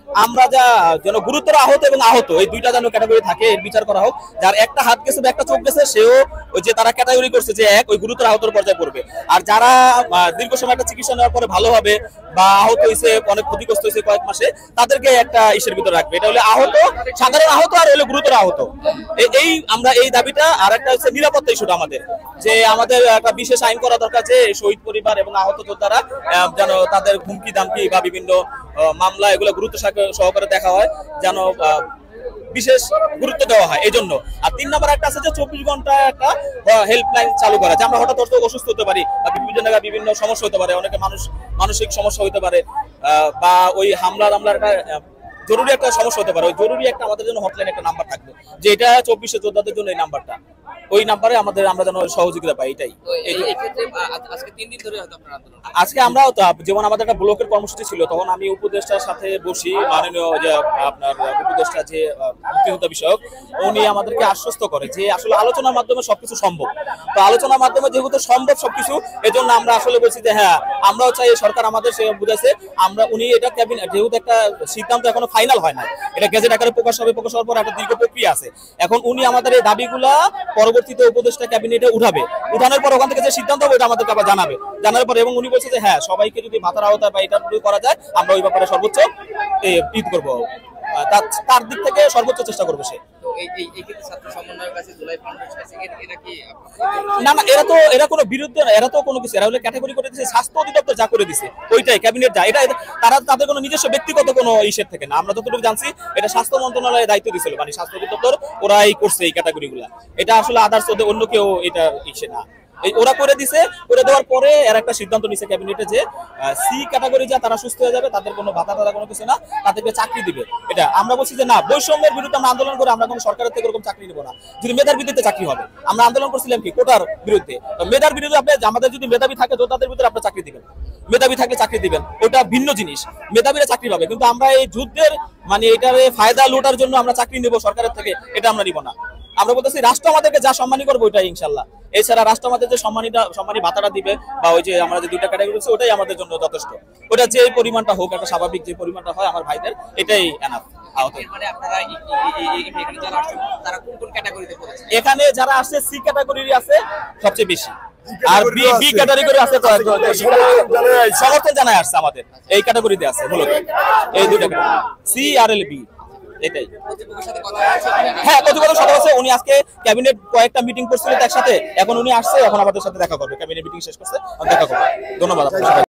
আমরা যা যেন গুরুতর আহত এবং আহত এই দুইটা যেন ক্যাটাগরি থাকে, এর বিচার করা হোক। যার একটা হাত গেছে বা একটা চোখ গেছে সেও ওই যে তারা ক্যাটাগরি করছে যে এক ওই গুরুতর আহতের পর্যায়ে পড়বে। আর যারা দীর্ঘ সময় একটা চিকিৎসা নেওয়ার পরে ভালো হবে বা আহত হয়েছে, অনেক ক্ষতিগ্রস্ত হয়েছে কয়েক মাসে, তাদেরকে একটা ইসের ভিতরে রাখবে। এটা হলে আহত, সাধারণ আহত আর হলে গুরুতর আহত। এই আমরা এই দাবিটা। আর একটা হচ্ছে নিরাপত্তা ইস্যুটা আমাদের, যে আমাদের একটা বিশেষ আইন করা দরকার যে শহীদ পরিবার এবং আহত যোদ্ধারা যেন তাদের হুমকি দামকি বা বিভিন্ন মামলা এগুলো গুরুত্ব সহকারে দেখা হয়, যেন বিশেষ গুরুত্ব দেওয়া হয় এই জন্য। আর 3 নম্বর একটা আছে যে 24 ঘন্টা একটা হেল্পলাইন চালু করা, যে আমরা হঠাৎ অসুস্থ হতে পারি বা বিভিন্ন জায়গায় বিভিন্ন সমস্যা হতে পারে, অনেকে মানসিক সমস্যা হতে পারে বা ওই হামলার একটা জরুরি একটা সমস্যা হতে পারে, ওই জরুরি একটা আমাদের জন্য হটলাইন একটা নাম্বার থাকবে, যে এটা 24 যোদ্ধাদের জন্য এই নাম্বারটা, ওই নাম্বারে আমরা যেন সহযোগিতা পাই। এটাই আজকে আমরা যেমন আমাদের একটা ব্লকের কর্মসূচি ছিল, তখন আমি উপদেষ্টার সাথে বসি, মাননীয় যে আপনার উপদেষ্টা যে মুক্তিযোদ্ধা বিষয়ক, উনি আমাদেরকে আশ্বস্ত করে যে আসলে আলোচনার মাধ্যমে সবকিছু সম্ভব। তো আলোচনার মাধ্যমে যেহেতু সম্ভব সবকিছু, এজন্য আমরা আসলে বলছি যে হ্যাঁ আমরাও চাই, সরকার আমাদের সে বুঝাইছে, উনি এটা ক্যাবিনেট যেহেতু একটা সিদ্ধান্ত এখনো ফাইনাল হয় না, এটা গেজেট আকারে প্রকাশ হবে, প্রকাশ হওয়ার পর একটা দীর্ঘ প্রক্রিয়া আছে। এখন উনি আমাদের এই দাবিগুলা পরবর্তীতে উপদেষ্টা ক্যাবিনেটে উঠানোর পর ওখান থেকে যে সিদ্ধান্ত হবে এটা আমাদেরকে আবার জানার পর, এবং উনি বলছে যে হ্যাঁ সবাইকে যদি ভাতার আওতায় বা এটা করা যায় আমরা ওই ব্যাপারে সর্বোচ্চ ঈদ করবো, তার দিক থেকে সর্বোচ্চ চেষ্টা করবো সে। না না, এরা কোনো বিরুদ্ধে না, এরা তো কোনো কিছু, এরা হলে ক্যাটাগরি করে দিয়েছে, স্বাস্থ্য অধিদপ্তর যা করে দিছে ওইটাই ক্যাবিনেট যা, এটা তাদের কোনো নিজস্ব ব্যক্তিগত কোনো ইস্যুর থেকে না। আমরা যতটুকু জানছি এটা স্বাস্থ্য মন্ত্রণালয়ের দায়িত্ব দিয়েছিল, মানে স্বাস্থ্য অধিদপ্তর ওরাই করছে এই ক্যাটাগরিগুলা, এটা আসলে আদার্স অন্য কেউ এটা ইস্যু না, ওরা করে দিছে। করে দেওয়ার পরে এর একটা সিদ্ধান্ত নিছে ক্যাবিনেটে যে সি ক্যাটাগরি যা তারা সুস্থ হয়ে যাবে, তাদের কোনো ভাতা টাতা কোনো কিছু না, তাদেরকে চাকরি দিবে। এটা আমরা বলছি যে না, বৈষম্যের বিরুদ্ধে আমরা আন্দোলন করে আমরা কোনো সরকারের থেকে এরকম চাকরি নিব না, যদি মেধার ভিত্তিতে চাকরি হবে। আমরা আন্দোলন করছিলাম কি কোটার বিরুদ্ধে, মেধার বিরুদ্ধে আপনি আমাদের যদি মেধাবী থাকে যোদ্ধাদের ভিতরে আপনার চাকরি দিবেন, মেধাবী থাকলে চাকরি দিবেন, ওটা ভিন্ন জিনিস, মেধাবীরা চাকরি পাবে। কিন্তু আমরা এই যুদ্ধের মানে এটার ফায়দা লুটার জন্য আমরা চাকরি নেব সরকারের থেকে, এটা আমরা নিব না। আমরা বলতেছি রাষ্ট্র আমাদেরকে যা সম্মানী করবো ওইটাই ইনশাল্লাহ। এছাড়া রাষ্ট্র আমাদের যে সম্মানী ভাতাটা দিবে বা ওই যে আমরা যে দুইটা ক্যাটাগরি আছে ওটাই আমাদের জন্য যথেষ্ট। ওটা যে পরিমাণটা হোক, একটা স্বাভাবিক যে পরিমাণটা হয় আমার ভাইদের, এটাই এনাফ। এখানে যারা আসছে সি ক্যাটাগরি আছে সবচেয়ে বেশি, আর বি ক্যাটাগরি আছে সমর্থন জানায় আসছে আমাদের এই ক্যাটাগরিতে আছে মূলত এই দুইটা সি আর এল বি। এটাই হ্যাঁ, প্রতিবেদন সাথে আছে। উনি আজকে ক্যাবিনেট কয়েকটা মিটিং করছিলেন একসাথে, এখন উনি আসছে, এখন আমাদের সাথে দেখা করবে, ক্যাবিনেট মিটিং শেষ করছে, দেখা করবে। ধন্যবাদ আপনার।